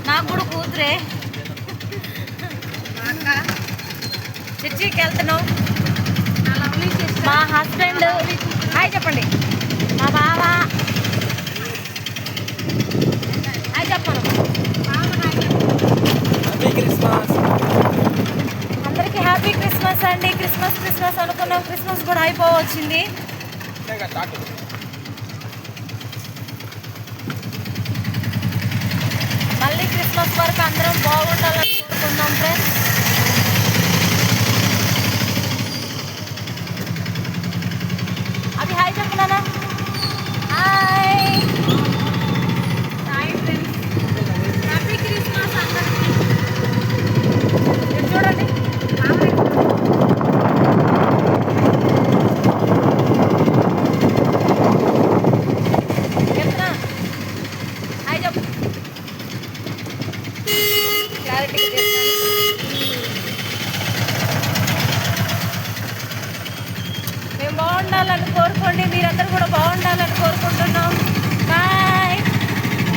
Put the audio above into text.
నాకు కూడా కూతురే. చర్చికి వెళ్తున్నాం. మా హస్బెండ్ హాయ్ చెప్పండి. మా బావ హాయ్ చెప్పను. అందరికీ హ్యాపీ క్రిస్మస్ అండి. క్రిస్మస్ అనుకున్నాం, క్రిస్మస్ కూడా అయిపోవచ్చింది. మళ్ళీ క్రిస్మస్ వరకు అందరం బాగుండాలని కోరుకుందాం ఫ్రెండ్స్. అది హాయ్ చెప్పున్నానా. హాయ్ ఫ్రెండ్స్, హ్యాపీ క్రిస్మస్ అందరికీ. చూడండి చెప్తున్నా. హాయ్ చెప్పు. క్లారిటీ మేము బాగుండాలని కోరుకోండి. మీరందరూ కూడా బాగుండాలని కోరుకుంటున్నాం.